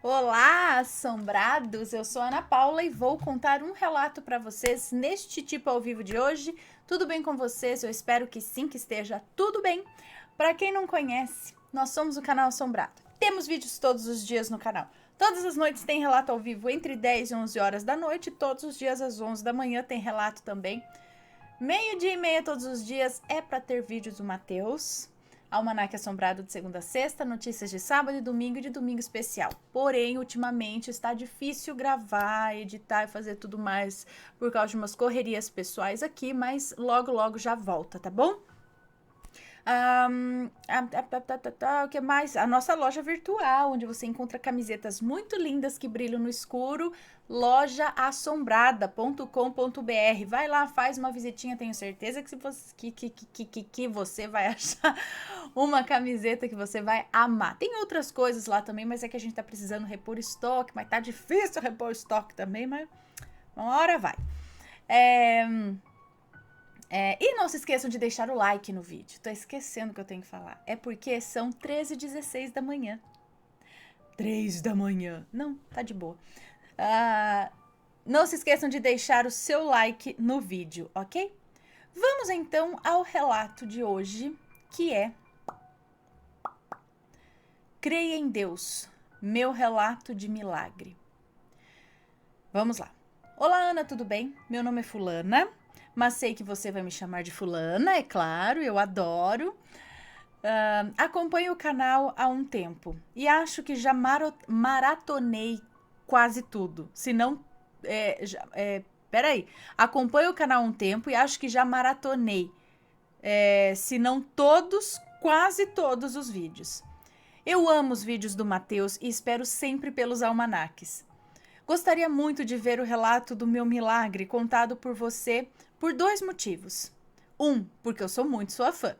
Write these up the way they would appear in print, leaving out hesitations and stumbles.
Olá, assombrados! Eu sou a Ana Paula e vou contar um relato para vocês neste tipo ao vivo de hoje. Tudo bem com vocês? Eu espero que sim, que esteja tudo bem. Para quem não conhece, nós somos o canal Assombrado. Temos vídeos todos os dias no canal. Todas as noites tem relato ao vivo entre 10 e 11 horas da noite. Todos os dias às 11 da manhã tem relato também. Meio-dia e meia todos os dias é para ter vídeos do Matheus. Almanaque Assombrado de segunda a sexta, notícias de sábado e domingo e de domingo especial. Porém, ultimamente está difícil gravar, editar e fazer tudo mais por causa de umas correrias pessoais aqui, mas logo já volta, tá bom? O que mais? A nossa loja virtual, onde você encontra camisetas muito lindas que brilham no escuro, lojaassombrada.com.br. Vai lá, faz uma visitinha, tenho certeza que você vai achar uma camiseta que você vai amar. Tem outras coisas lá também, mas é que a gente tá precisando repor estoque, mas tá difícil repor estoque também, mas uma hora vai. E não se esqueçam de deixar o like no vídeo. Tô esquecendo o que eu tenho que falar. É porque são 13h16 da manhã. 3 da manhã. Não, tá de boa. Não se esqueçam de deixar o seu like no vídeo, ok? Vamos então ao relato de hoje, que é Creia em Deus, meu relato de milagre. Vamos lá. Olá, Ana, tudo bem? Meu nome é Fulana, mas sei que você vai me chamar de Fulana, é claro, eu adoro. Acompanho o canal há um tempo e acho que já maratonei quase tudo. Se não, peraí. Acompanho o canal há um tempo e acho que já maratonei, se não todos, quase todos os vídeos. Eu amo os vídeos do Matheus e espero sempre pelos almanaques. Gostaria muito de ver o relato do meu milagre contado por você por 2 motivos. 1, porque eu sou muito sua fã.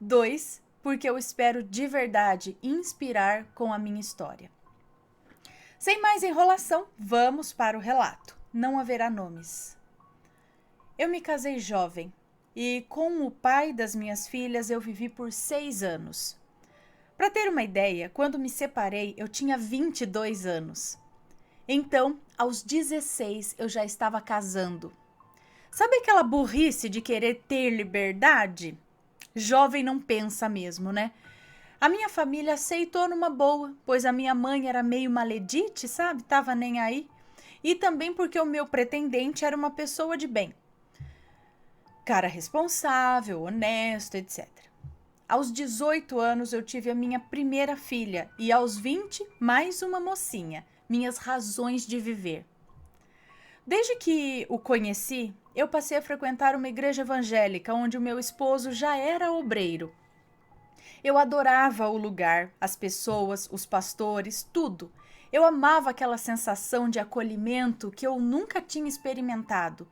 2, porque eu espero de verdade inspirar com a minha história. Sem mais enrolação, vamos para o relato. Não haverá nomes. Eu me casei jovem e com o pai das minhas filhas eu vivi por 6 anos. Para ter uma ideia, quando me separei eu tinha 22 anos. Então, aos 16 eu já estava casando. Sabe aquela burrice de querer ter liberdade? Jovem não pensa mesmo, né? A minha família aceitou numa boa, pois a minha mãe era meio maledite, sabe? Tava nem aí. E também porque o meu pretendente era uma pessoa de bem. Cara responsável, honesto, etc. Aos 18 anos eu tive a minha primeira filha e aos 20 mais uma mocinha. Minhas razões de viver. Desde que o conheci, eu passei a frequentar uma igreja evangélica onde o meu esposo já era obreiro. Eu adorava o lugar, as pessoas, os pastores, tudo. Eu amava aquela sensação de acolhimento que eu nunca tinha experimentado.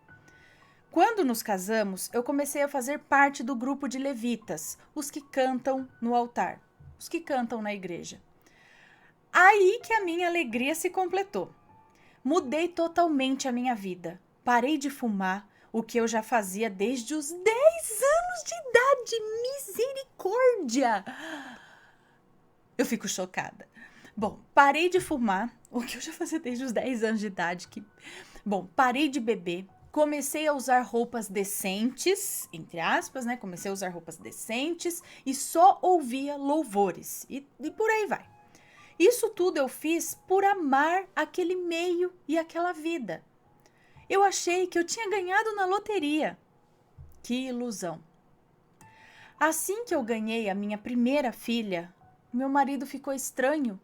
Quando nos casamos, eu comecei a fazer parte do grupo de levitas, os que cantam no altar, os que cantam na igreja. Aí que a minha alegria se completou. Mudei totalmente a minha vida. Parei de fumar, o que eu já fazia desde os 10 anos de idade. Misericórdia! Eu fico chocada. Bom, parei de fumar, o que eu já fazia desde os 10 anos de idade. Parei de beber. Comecei a usar roupas decentes, entre aspas, né? Comecei a usar roupas decentes e só ouvia louvores. E por aí vai. Isso tudo eu fiz por amar aquele meio e aquela vida. Eu achei que eu tinha ganhado na loteria. Que ilusão. Assim que eu ganhei a minha primeira filha, meu marido ficou estranho.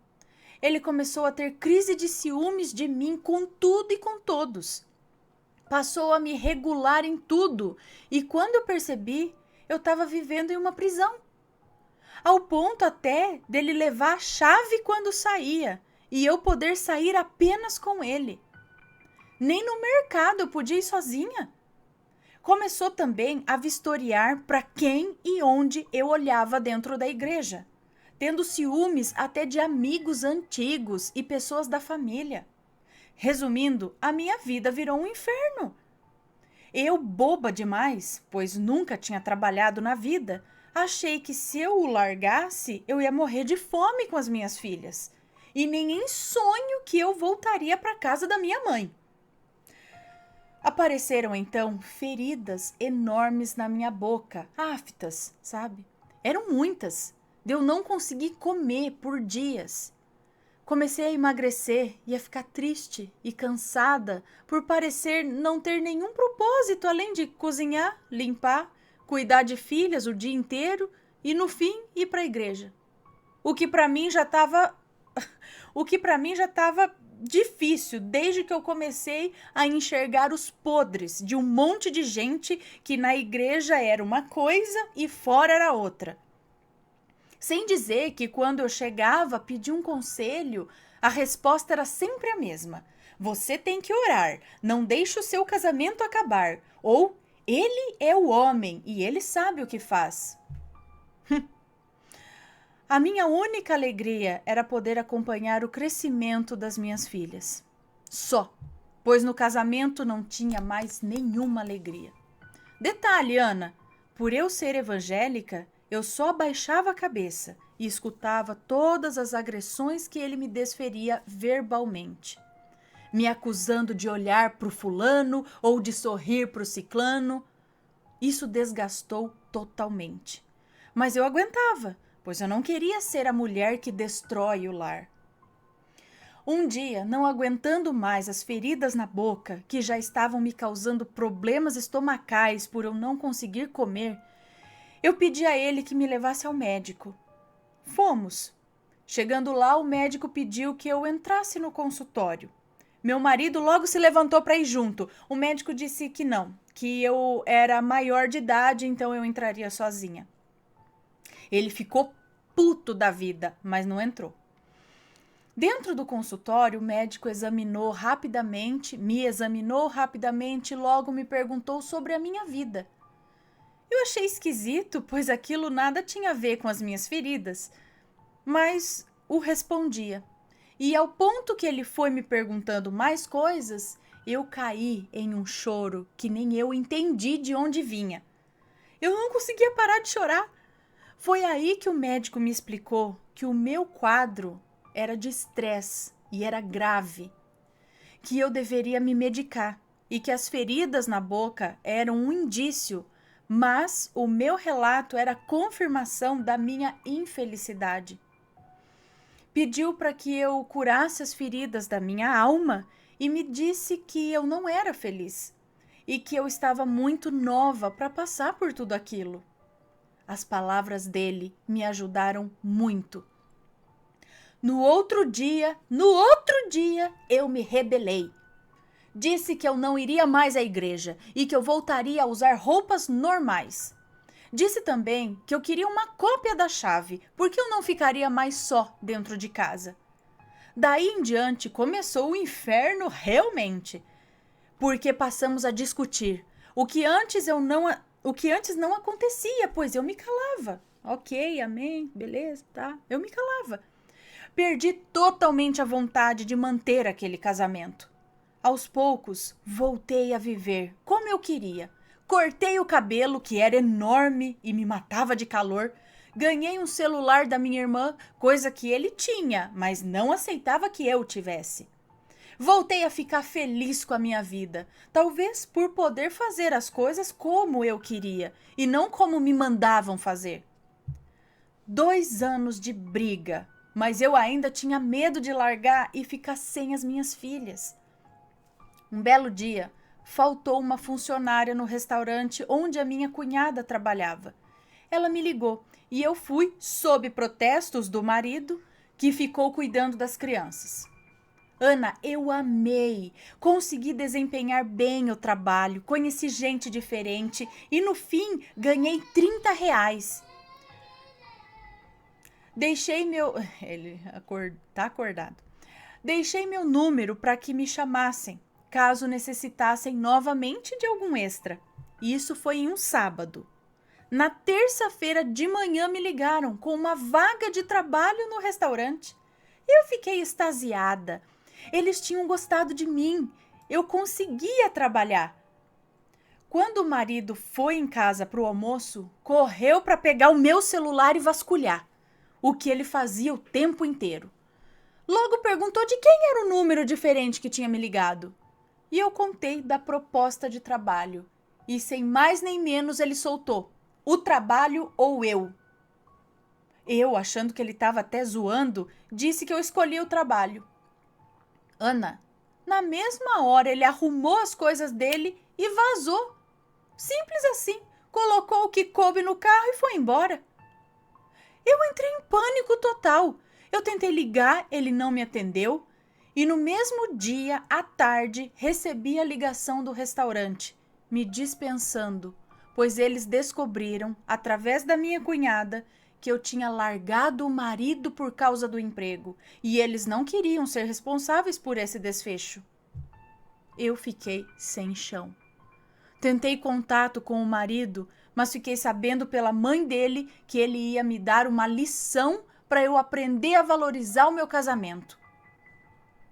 Ele começou a ter crise de ciúmes de mim com tudo e com todos. Passou a me regular em tudo e quando eu percebi, eu estava vivendo em uma prisão. Ao ponto até dele levar a chave quando saía e eu poder sair apenas com ele. Nem no mercado eu podia ir sozinha. Começou também a vistoriar para quem e onde eu olhava dentro da igreja, tendo ciúmes até de amigos antigos e pessoas da família. Resumindo, a minha vida virou um inferno. Eu, boba demais, pois nunca tinha trabalhado na vida, achei que se eu o largasse, eu ia morrer de fome com as minhas filhas. e nem em sonho que eu voltaria para casa da minha mãe. Apareceram então feridas enormes na minha boca, aftas, sabe? Eram muitas, de eu não conseguir comer por dias. Comecei a emagrecer e a ficar triste e cansada por parecer não ter nenhum propósito além de cozinhar, limpar, cuidar de filhas o dia inteiro e no fim ir para a igreja. O que para mim já estava difícil desde que eu comecei a enxergar os podres de um monte de gente que na igreja era uma coisa e fora era outra. Sem dizer que quando eu chegava a pedir um conselho, a resposta era sempre a mesma. Você tem que orar, não deixe o seu casamento acabar. Ou, ele é o homem e ele sabe o que faz. A minha única alegria era poder acompanhar o crescimento das minhas filhas. Só, pois no casamento não tinha mais nenhuma alegria. Detalhe, Ana, por eu ser evangélica, eu só baixava a cabeça e escutava todas as agressões que ele me desferia verbalmente, me acusando de olhar para o fulano ou de sorrir para o ciclano. Isso desgastou totalmente. Mas eu aguentava, pois eu não queria ser a mulher que destrói o lar. Um dia, não aguentando mais as feridas na boca, que já estavam me causando problemas estomacais por eu não conseguir comer, eu pedi a ele que me levasse ao médico. Fomos. Chegando lá, o médico pediu que eu entrasse no consultório. Meu marido logo se levantou para ir junto. O médico disse que não, que eu era maior de idade, então eu entraria sozinha. Ele ficou puto da vida, mas não entrou. Dentro do consultório, o médico me examinou rapidamente e logo me perguntou sobre a minha vida. Eu achei esquisito, pois aquilo nada tinha a ver com as minhas feridas, mas o respondia. E ao ponto que ele foi me perguntando mais coisas, eu caí em um choro que nem eu entendi de onde vinha. Eu não conseguia parar de chorar. Foi aí que o médico me explicou que o meu quadro era de estresse e era grave, que eu deveria me medicar e que as feridas na boca eram um indício, mas o meu relato era confirmação da minha infelicidade. Pediu para que eu curasse as feridas da minha alma e me disse que eu não era feliz e que eu estava muito nova para passar por tudo aquilo. As palavras dele me ajudaram muito. No outro dia, eu me rebelei. Disse que eu não iria mais à igreja e que eu voltaria a usar roupas normais. Disse também que eu queria uma cópia da chave, porque eu não ficaria mais só dentro de casa. Daí em diante começou o inferno realmente, porque passamos a discutir o que antes não acontecia, pois eu me calava. Ok, amém, beleza, tá? Eu me calava. Perdi totalmente a vontade de manter aquele casamento. Aos poucos, voltei a viver como eu queria. Cortei o cabelo, que era enorme e me matava de calor. Ganhei um celular da minha irmã, coisa que ele tinha, mas não aceitava que eu tivesse. Voltei a ficar feliz com a minha vida, talvez por poder fazer as coisas como eu queria e não como me mandavam fazer. 2 anos de briga, mas eu ainda tinha medo de largar e ficar sem as minhas filhas. Um belo dia, faltou uma funcionária no restaurante onde a minha cunhada trabalhava. Ela me ligou e eu fui sob protestos do marido, que ficou cuidando das crianças. Ana, eu amei. Consegui desempenhar bem o trabalho, conheci gente diferente e no fim ganhei R$ 30. Deixei meu... Ele tá acordado. Deixei meu número para que me chamassem, caso necessitassem novamente de algum extra. Isso foi em um sábado. Na terça-feira de manhã me ligaram com uma vaga de trabalho no restaurante. Eu fiquei extasiada. Eles tinham gostado de mim. Eu conseguia trabalhar. Quando o marido foi em casa para o almoço, correu para pegar o meu celular e vasculhar, o que ele fazia o tempo inteiro. Logo perguntou de quem era o número diferente que tinha me ligado. E eu contei da proposta de trabalho. E sem mais nem menos ele soltou: o trabalho ou eu? Eu, achando que ele estava até zoando, disse que eu escolhi o trabalho. Ana, na mesma hora ele arrumou as coisas dele e vazou. Simples assim. Colocou o que coube no carro e foi embora. Eu entrei em pânico total. Eu tentei ligar, ele não me atendeu. E no mesmo dia, à tarde, recebi a ligação do restaurante, me dispensando, pois eles descobriram, através da minha cunhada, que eu tinha largado o marido por causa do emprego, e eles não queriam ser responsáveis por esse desfecho. Eu fiquei sem chão. Tentei contato com o marido, mas fiquei sabendo pela mãe dele que ele ia me dar uma lição para eu aprender a valorizar o meu casamento.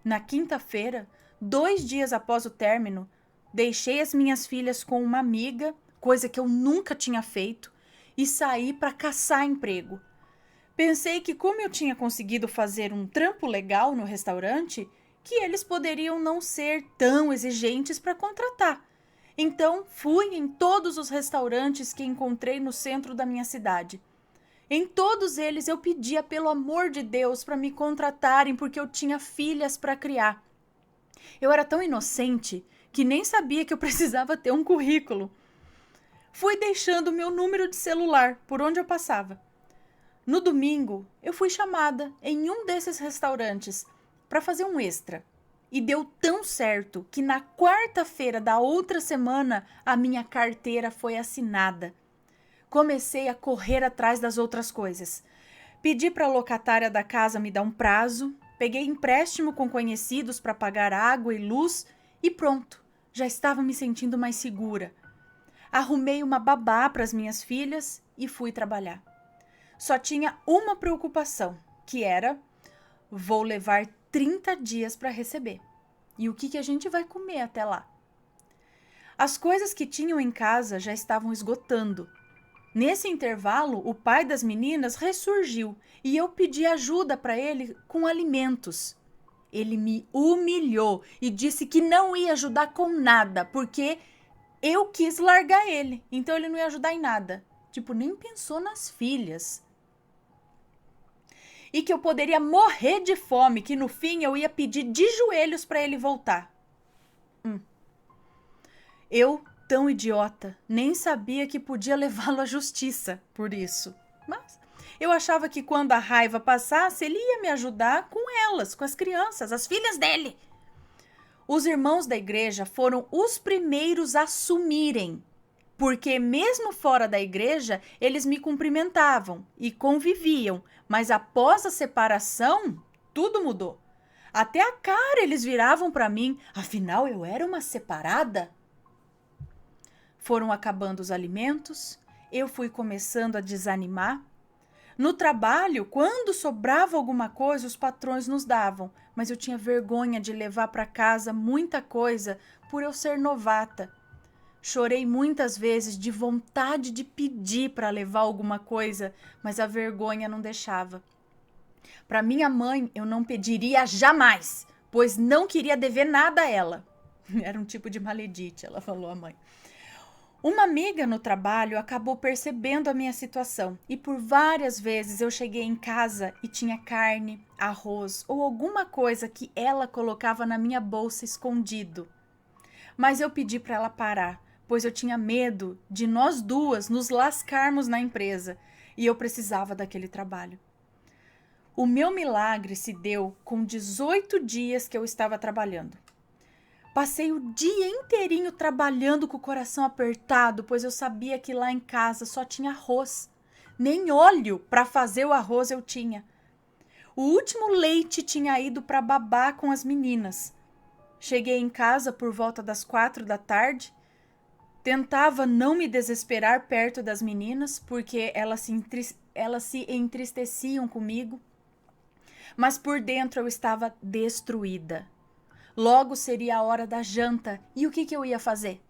Na quinta-feira, 2 dias após o término, deixei as minhas filhas com uma amiga, coisa que eu nunca tinha feito, e saí para caçar emprego. Pensei que, como eu tinha conseguido fazer um trampo legal no restaurante, que eles poderiam não ser tão exigentes para contratar. Então, fui em todos os restaurantes que encontrei no centro da minha cidade. Em todos eles eu pedia, pelo amor de Deus, para me contratarem porque eu tinha filhas para criar. Eu era tão inocente que nem sabia que eu precisava ter um currículo. Fui deixando meu número de celular por onde eu passava. No domingo, eu fui chamada em um desses restaurantes para fazer um extra. E deu tão certo que na quarta-feira da outra semana a minha carteira foi assinada. Comecei a correr atrás das outras coisas. Pedi para a locatária da casa me dar um prazo, peguei empréstimo com conhecidos para pagar água e luz e pronto, já estava me sentindo mais segura. Arrumei uma babá para as minhas filhas e fui trabalhar. Só tinha uma preocupação, que era: vou levar 30 dias para receber. E o que a gente vai comer até lá? As coisas que tinham em casa já estavam esgotando. Nesse intervalo, o pai das meninas ressurgiu e eu pedi ajuda para ele com alimentos. Ele me humilhou e disse que não ia ajudar com nada, porque eu quis largar ele, então ele não ia ajudar em nada. Tipo, nem pensou nas filhas. E que eu poderia morrer de fome, que no fim eu ia pedir de joelhos para ele voltar. Eu, tão idiota, nem sabia que podia levá-lo à justiça por isso. Mas eu achava que quando a raiva passasse, ele ia me ajudar com elas, com as crianças, as filhas dele. Os irmãos da igreja foram os primeiros a sumirem, porque mesmo fora da igreja, eles me cumprimentavam e conviviam, mas após a separação, tudo mudou. Até a cara eles viravam para mim, afinal eu era uma separada. Foram acabando os alimentos, eu fui começando a desanimar. No trabalho, quando sobrava alguma coisa, os patrões nos davam, mas eu tinha vergonha de levar para casa muita coisa por eu ser novata. Chorei muitas vezes de vontade de pedir para levar alguma coisa, mas a vergonha não deixava. Para minha mãe, eu não pediria jamais, pois não queria dever nada a ela. Era um tipo de maledite, ela falou, a mãe. Uma amiga no trabalho acabou percebendo a minha situação e por várias vezes eu cheguei em casa e tinha carne, arroz ou alguma coisa que ela colocava na minha bolsa escondido. Mas eu pedi para ela parar, pois eu tinha medo de nós duas nos lascarmos na empresa e eu precisava daquele trabalho. O meu milagre se deu com 18 dias que eu estava trabalhando. Passei o dia inteirinho trabalhando com o coração apertado, pois eu sabia que lá em casa só tinha arroz. Nem óleo para fazer o arroz eu tinha. O último leite tinha ido para babá com as meninas. Cheguei em casa por volta das 4 da tarde. Tentava não me desesperar perto das meninas, porque elas se entristeciam comigo. Mas por dentro eu estava destruída. Logo seria a hora da janta. E o que eu ia fazer?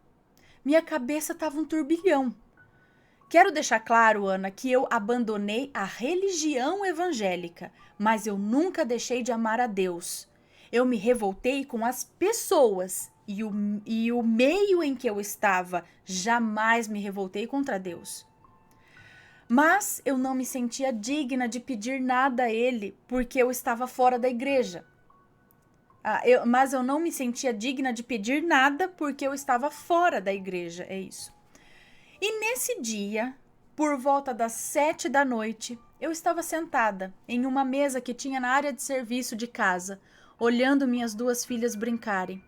Minha cabeça estava um turbilhão. Quero deixar claro, Ana, que eu abandonei a religião evangélica, mas eu nunca deixei de amar a Deus. Eu me revoltei com as pessoas e o meio em que eu estava. Jamais me revoltei contra Deus. Mas eu não me sentia digna de pedir nada a ele porque eu estava fora da igreja. Mas eu não me sentia digna de pedir nada porque eu estava fora da igreja, é isso. E nesse dia, por volta das 7 da noite, eu estava sentada em uma mesa que tinha na área de serviço de casa, olhando minhas duas filhas brincarem.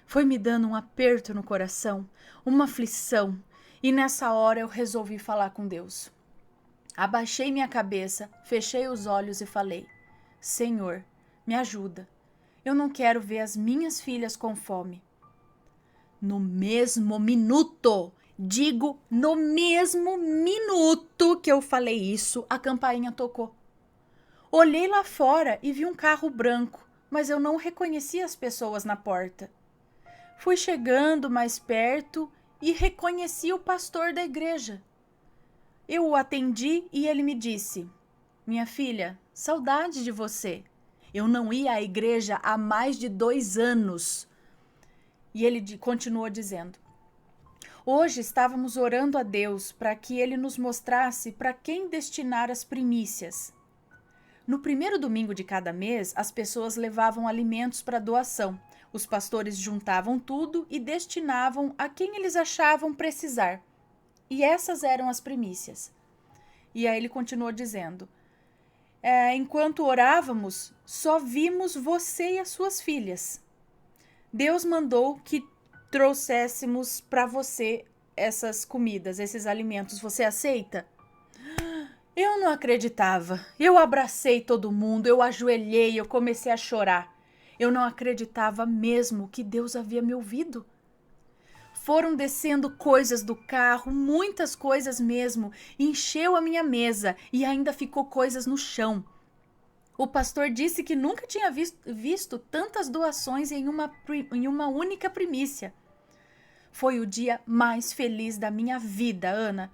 Foi me dando um aperto no coração, uma aflição, e nessa hora eu resolvi falar com Deus. Abaixei minha cabeça, fechei os olhos e falei: Senhor, me ajuda. Eu não quero ver as minhas filhas com fome. No mesmo minuto, digo no mesmo minuto que eu falei isso, a campainha tocou. Olhei lá fora e vi um carro branco, mas eu não reconheci as pessoas na porta. Fui chegando mais perto e reconheci o pastor da igreja. Eu o atendi e ele me disse: Minha filha, saudade de você. Eu não ia à igreja há mais de 2 anos. E ele continuou dizendo: Hoje estávamos orando a Deus para que ele nos mostrasse para quem destinar as primícias. No primeiro domingo de cada mês, as pessoas levavam alimentos para doação. Os pastores juntavam tudo e destinavam a quem eles achavam precisar. E essas eram as primícias. E aí ele continuou dizendo: enquanto orávamos, só vimos você e as suas filhas. Deus mandou que trouxéssemos para você essas comidas, esses alimentos. Você aceita? Eu não acreditava. Eu abracei todo mundo, eu ajoelhei, eu comecei a chorar. Eu não acreditava mesmo que Deus havia me ouvido. Foram descendo coisas do carro, muitas coisas mesmo. Encheu a minha mesa e ainda ficou coisas no chão. O pastor disse que nunca tinha visto tantas doações em uma única primícia. Foi o dia mais feliz da minha vida, Ana.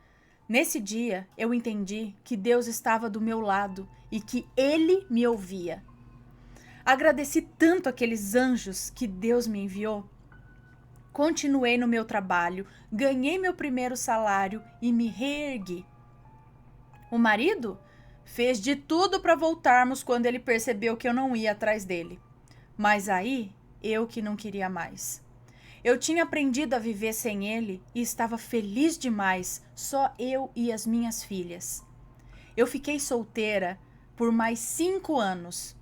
Nesse dia, eu entendi que Deus estava do meu lado e que Ele me ouvia. Agradeci tanto aqueles anjos que Deus me enviou. Continuei no meu trabalho, ganhei meu primeiro salário e me reergui. O marido fez de tudo para voltarmos quando ele percebeu que eu não ia atrás dele. Mas aí, eu que não queria mais. Eu tinha aprendido a viver sem ele e estava feliz demais, só eu e as minhas filhas. Eu fiquei solteira por mais 5 anos.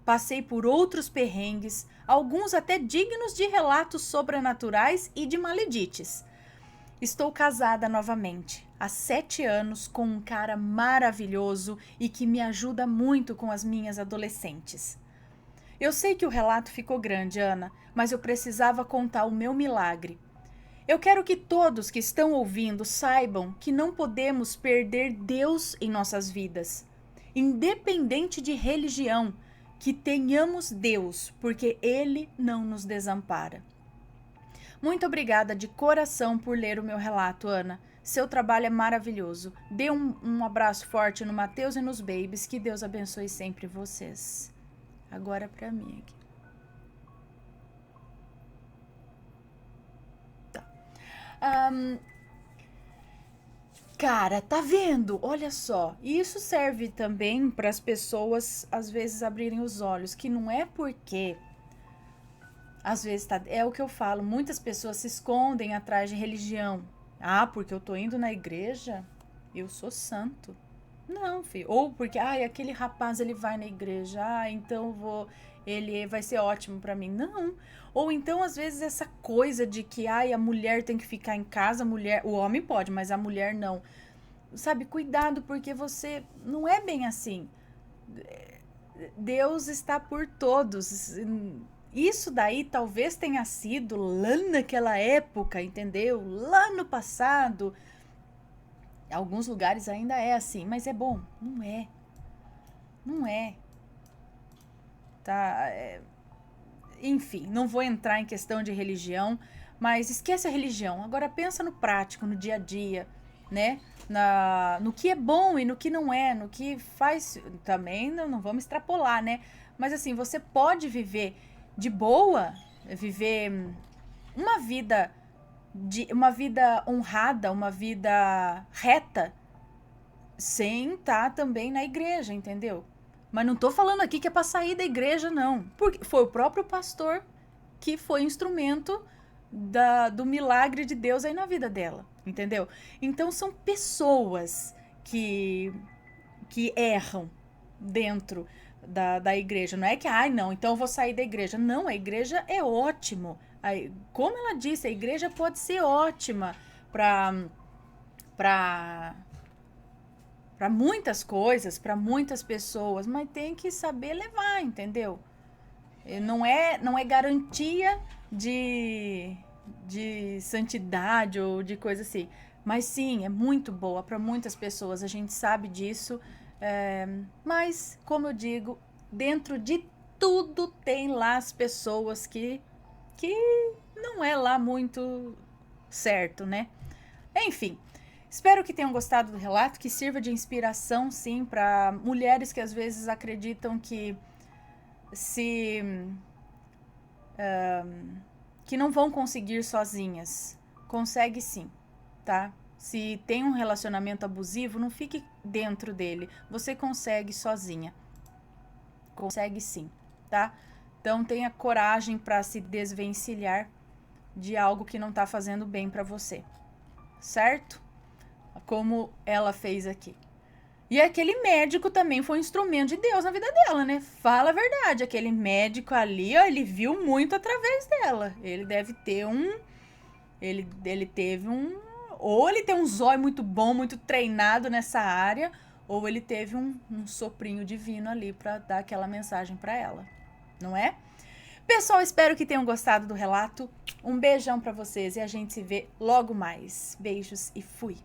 Passei por outros perrengues, alguns até dignos de relatos sobrenaturais e de maledites. Estou casada novamente, há 7 anos, com um cara maravilhoso e que me ajuda muito com as minhas adolescentes. Eu sei que o relato ficou grande, Ana, mas eu precisava contar o meu milagre. Eu quero que todos que estão ouvindo saibam que não podemos perder Deus em nossas vidas. Independente de religião, que tenhamos Deus, porque Ele não nos desampara. Muito obrigada de coração por ler o meu relato, Ana. Seu trabalho é maravilhoso. Dê um abraço forte no Mateus e nos babies. Que Deus abençoe sempre vocês. Agora pra mim aqui. Tá. Cara, tá vendo? Olha só. E isso serve também para as pessoas, às vezes, abrirem os olhos. Que não é porque... Às vezes, é o que eu falo. Muitas pessoas se escondem atrás de religião. Ah, porque eu tô indo na igreja, eu sou santo. Não, filho. Ou porque, aquele rapaz, ele vai na igreja. Então ele vai ser ótimo pra mim. Não. Ou então, às vezes, essa coisa de que, a mulher tem que ficar em casa, o homem pode, mas a mulher não. Sabe, cuidado, porque você não é bem assim. Deus está por todos. Isso daí talvez tenha sido lá naquela época, entendeu? Lá no passado. Alguns lugares ainda é assim, mas é bom. Não é. Não é. Tá? Enfim, não vou entrar em questão de religião, mas esquece a religião. Agora pensa no prático, no dia a dia. né? No que é bom e no que não é, no que faz. Também não vamos extrapolar, né? Mas assim, você pode viver de boa, viver uma vida honrada, uma vida reta, sem estar também na igreja, entendeu? Mas não tô falando aqui que é pra sair da igreja, não. Porque foi o próprio pastor que foi instrumento do milagre de Deus aí na vida dela, entendeu? Então são pessoas que erram dentro da igreja. Não é que, ai, não, então eu vou sair da igreja. Não, a igreja é ótimo. Como ela disse, a igreja pode ser ótima para muitas coisas, para muitas pessoas, mas tem que saber levar, entendeu? Não é garantia de santidade ou de coisa assim. Mas sim, é muito boa para muitas pessoas, a gente sabe disso. Mas, como eu digo, dentro de tudo tem lá as pessoas que não é lá muito certo, né? Enfim, espero que tenham gostado do relato, que sirva de inspiração, sim, para mulheres que às vezes acreditam se que não vão conseguir sozinhas. Consegue sim, tá? Se tem um relacionamento abusivo, não fique dentro dele. Você consegue sozinha. Consegue sim, tá? Então tenha coragem para se desvencilhar de algo que não tá fazendo bem para você. Certo? Como ela fez aqui. E aquele médico também foi um instrumento de Deus na vida dela, né? Fala a verdade. Aquele médico ali, ó, ele viu muito através dela. Ele deve ter ele teve um. Ou ele tem um zóio muito bom, muito treinado nessa área, ou ele teve um soprinho divino ali pra dar aquela mensagem pra ela. Não é? Pessoal, espero que tenham gostado do relato. Um beijão pra vocês e a gente se vê logo mais. Beijos e fui!